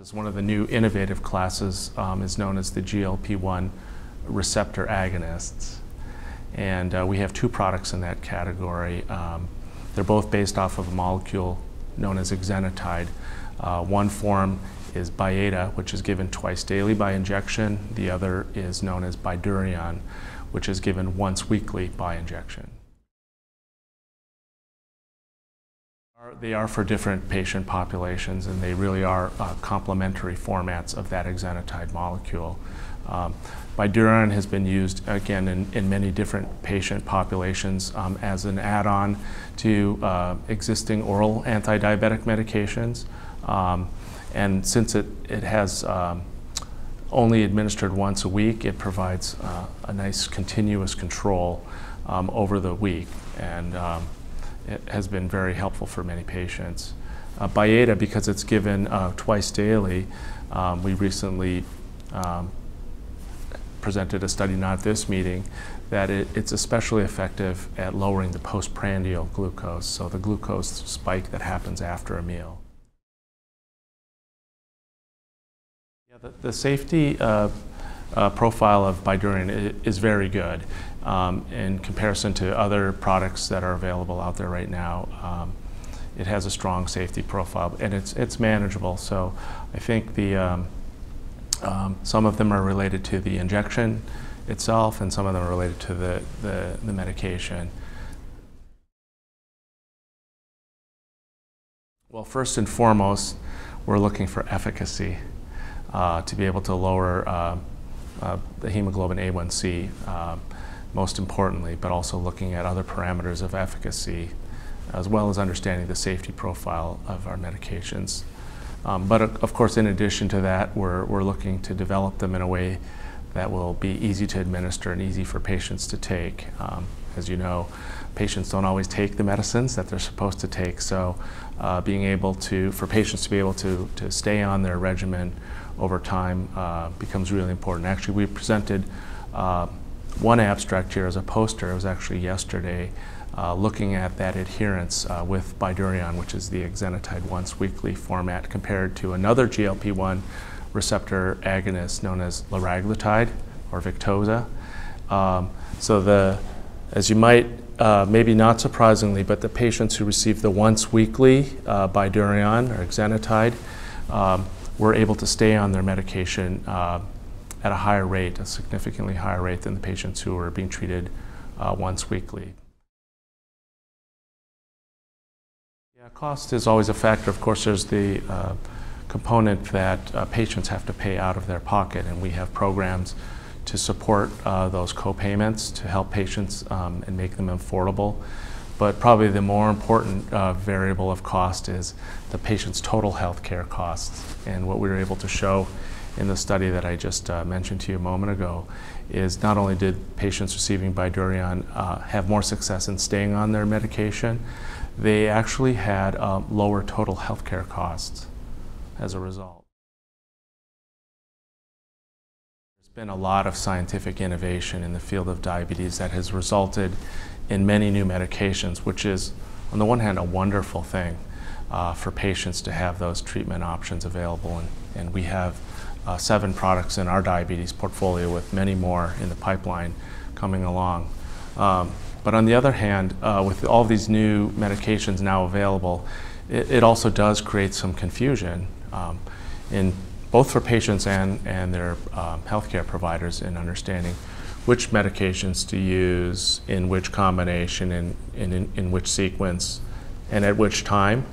As one of the new innovative classes is known as the GLP-1 receptor agonists. And we have two products in that category. They're both based off of a molecule known as exenatide. One form is Byetta, which is given twice daily by injection. The other is known as Bydureon, which is given once weekly by injection. They are for different patient populations, and they really are complementary formats of that exenatide molecule. Bydureon has been used, again, in many different patient populations as an add-on to existing oral anti-diabetic medications. And since it has only administered once a week, it provides a nice continuous control over the week. And it has been very helpful for many patients. Byetta, because it's given twice daily, we recently presented a study, not at this meeting, that it's especially effective at lowering the postprandial glucose, so the glucose spike that happens after a meal. Yeah, the safety profile of Bydureon is very good in comparison to other products that are available out there right now. It has a strong safety profile, and it's manageable. So I think some of them are related to the injection itself, and some of them are related to the medication. Well, first and foremost, we're looking for efficacy to be able to lower the hemoglobin A1C, most importantly, but also looking at other parameters of efficacy, as well as understanding the safety profile of our medications. But of course, in addition to that, we're looking to develop them in a way that will be easy to administer and easy for patients to take. As you know, patients don't always take the medicines that they're supposed to take, so being able to, for patients to be able to stay on their regimen over time becomes really important. Actually, we presented one abstract here as a poster. It was actually yesterday, looking at that adherence with Bydureon, which is the exenatide once weekly format, compared to another GLP-1 receptor agonist known as liraglutide or Victoza. As you might, maybe not surprisingly, but the patients who received the once weekly Bydureon or exenatide were able to stay on their medication at a higher rate, a significantly higher rate than the patients who were being treated once weekly. Yeah, cost is always a factor. Of course, there's the component that patients have to pay out of their pocket, and we have programs to support those co-payments to help patients and make them affordable. But probably the more important variable of cost is the patient's total health care costs. And what we were able to show in the study that I just mentioned to you a moment ago is not only did patients receiving Bydureon have more success in staying on their medication, they actually had lower total health care costs as a result. There's been a lot of scientific innovation in the field of diabetes that has resulted in many new medications, which is, on the one hand, a wonderful thing for patients to have those treatment options available. And we have 7 products in our diabetes portfolio, with many more in the pipeline coming along. But on the other hand, with all these new medications now available, it also does create some confusion both for patients and their healthcare providers in understanding which medications to use, in which combination, in which sequence, and at which time.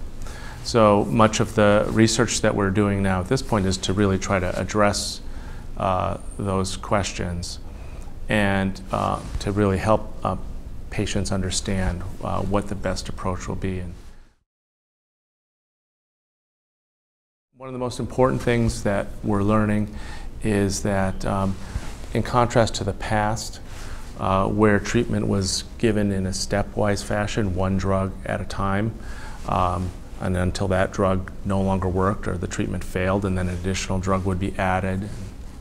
So much of the research that we're doing now at this point is to really try to address those questions and to really help patients understand what the best approach will be. And one of the most important things that we're learning is that in contrast to the past, where treatment was given in a stepwise fashion, one drug at a time, and until that drug no longer worked or the treatment failed, and then an additional drug would be added.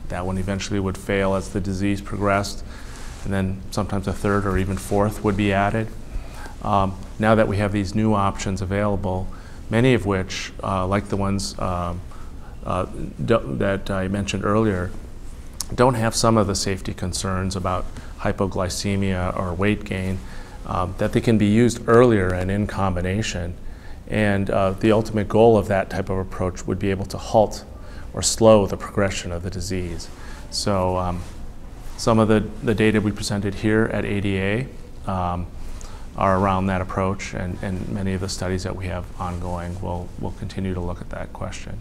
That one eventually would fail as the disease progressed, and then sometimes a third or even fourth would be added. Now that we have these new options available, many of which, like the ones that I mentioned earlier don't have some of the safety concerns about hypoglycemia or weight gain, that they can be used earlier and in combination. And the ultimate goal of that type of approach would be able to halt or slow the progression of the disease. So some of the data we presented here at ADA are around that approach, and many of the studies that we have ongoing will continue to look at that question.